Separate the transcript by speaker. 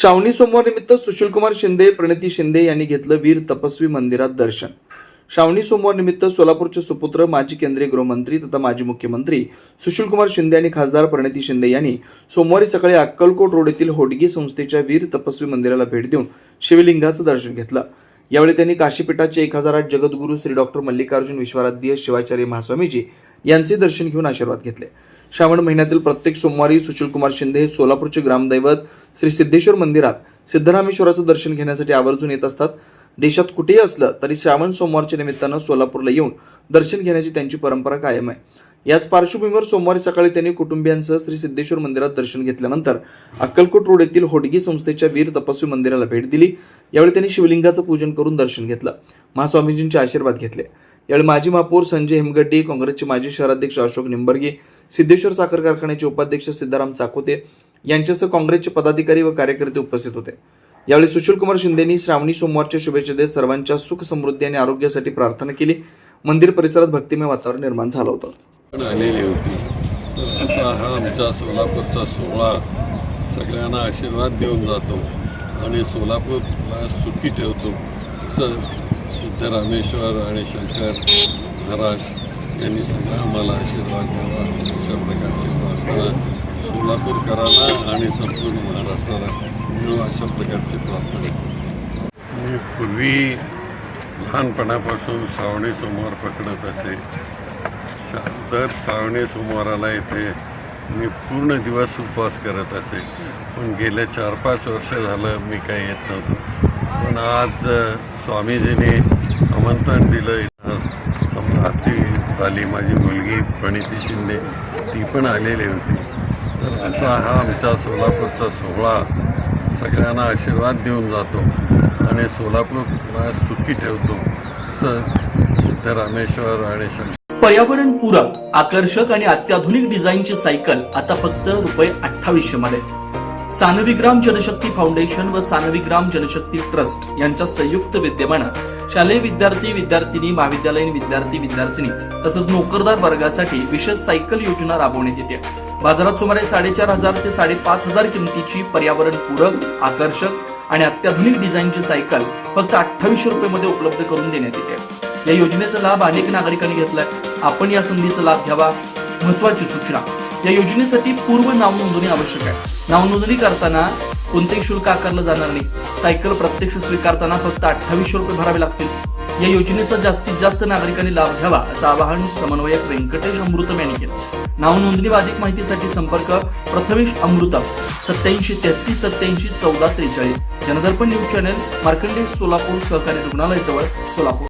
Speaker 1: श्रावणी सोमवार निमित्त सुशीलकुमार शिंदे, प्रणिती शिंदे यांनी घेतलं वीर तपस्वी मंदिरात दर्शन। श्रावणी सोमवार निमित्त सोलापूरचे सुपुत्र, माजी केंद्रीय गृहमंत्री तथा माजी मुख्यमंत्री सुशीलकुमार शिंदे आणि खासदार प्रणिती शिंदे यांनी सोमवारी सकाळी अक्कलकोट रोड येथील होडगी संस्थेच्या वीर तपस्वी मंदिराला भेट देऊन शिवलिंगाचं दर्शन घेतलं। यावेळी त्यांनी काशीपीठाचे 1008 जगद्गुरू श्री डॉक्टर मल्लिकार्जुन विश्वाराध्य शिवाचार्य महास्वामीजी यांचे दर्शन घेऊन आशीर्वाद घेतले। श्रावण महिन्यातील प्रत्येक सोमवारी सुशीलकुमार शिंदे हे सोलापूरचे ग्रामदैवत श्री सिद्धेश्वर मंदिरात सिद्धरामेश्वराचं दर्शन घेण्यासाठी आवर्जून येत असतात। देशात कुठेही असलं तरी श्रावण सोमवारच्या निमित्तानं सोलापूरला येऊन दर्शन घेण्याची त्यांची परंपरा कायम आहे। याच पार्श्वभूमीवर सोमवारी सकाळी त्यांनी कुटुंबियांसह श्री सिद्धेश्वर मंदिरात दर्शन घेतल्यानंतर अक्कलकोट रोड येथील होडगी संस्थेच्या वीर तपस्वी मंदिराला भेट दिली। यावेळी त्यांनी शिवलिंगाचं पूजन करून दर्शन घेतलं, महास्वामीजींचे आशीर्वाद घेतले। यावेळी माजी महापौर संजय हेमगड्डी, काँग्रेसचे माजी शहराध्यक्ष अशोक निंबर्गे, सिद्धेश्वर साखर कारखान्याचे उपाध्यक्ष सिद्धाराम चाकोते यांच्यासह काँग्रेसचे पदाधिकारी व कार्यकर्ते उपस्थित होते। यावेळी सुशीलकुमार शिंदेंनी श्रावणी सोमवारच्या शुभेच्छा देत सर्वांच्या सुख समृद्धी आणि आरोग्यासाठी प्रार्थना केली। मंदिर परिसरात भक्तिमय वातावरण निर्माण झालं होतं।
Speaker 2: आलेली होती तर असा हा आमचा सोलापूरचा सोहळा सगळ्यांना आशीर्वाद देऊन जातो आणि सोलापूरला सुखी ठेवतो असं सिद्धरामेश्वर आणि शंकर महाराज यांनी सगळं आम्हाला आशीर्वाद द्यावा अशा प्रकारची प्रार्थना सोलापूरकरांना आणि संपूर्ण महाराष्ट्राला मिळो अशा प्रकारची प्रार्थना। मी पूर्वी लहानपणापासून श्रावणी सोमवार पकडत असे। दर श्रावणी सोमवाराला इथे मी पूर्ण दिवस उपवास करत असे, पण गेले 4-5 वर्ष झालं मी काही येत नव्हतो। पण आज स्वामीजींनी आमंत्रण दिलं। आरती झाली, माझी मुलगी प्रणिती शिंदे ती पण आलेली होती। तर असा हा आमचा सोलापूरचा सोहळा सगळ्यांना आशीर्वाद देऊन जातो आणि सोलापूरला सुखी ठेवतो असं सिद्धरामेश्वर आणि
Speaker 3: पर्यावरण पूरक, आकर्षक आणि अत्याधुनिक डिझाईनची सायकल आता फक्त ₹2800 मध्ये। सानविग्राम जनशक्ती फाउंडेशन व सानविग्राम जनशक्ती ट्रस्ट यांच्या संयुक्त विद्यमानं शालेय विद्यार्थी, विद्यार्थिनी, महाविद्यालयीन विद्यार्थी, विद्यार्थिनी तसंच नोकरदार वर्गासाठी विशेष सायकल योजना राबवण्यात येते। बाजारात सुमारे 4500 ते 5500 किमतीची पर्यावरण पूरक, आकर्षक आणि अत्याधुनिक डिझाईनची सायकल फक्त ₹2800 मध्ये उपलब्ध करून देण्यात येते। या योजनेचा लाभ अनेक नागरिकांनी घेतलाय। आपण या संधीचा लाभ घ्यावा। महत्त्वाची सूचना, या योजनेसाठी पूर्व नाव नोंदणी आवश्यक आहे। नाव नोंदणी करताना कोणतेही शुल्क आकारलं जाणार नाही। सायकल प्रत्यक्ष स्वीकारताना फक्त ₹2800 भरावे लागतील। या योजनेचा जास्तीत जास्त नागरिकांनी लाभ घ्यावा असं आवाहन समन्वयक व्यंकटेश अमृतम यांनी केलं। नाव नोंदणी व अधिक माहितीसाठी संपर्क प्रथमेश अमृतम 87 33 87 14 43। जनदर्पण न्यूज चॅनल, मार्कंडेय सोलापूर सहकारी रुग्णालय जवळ, सोलापूर।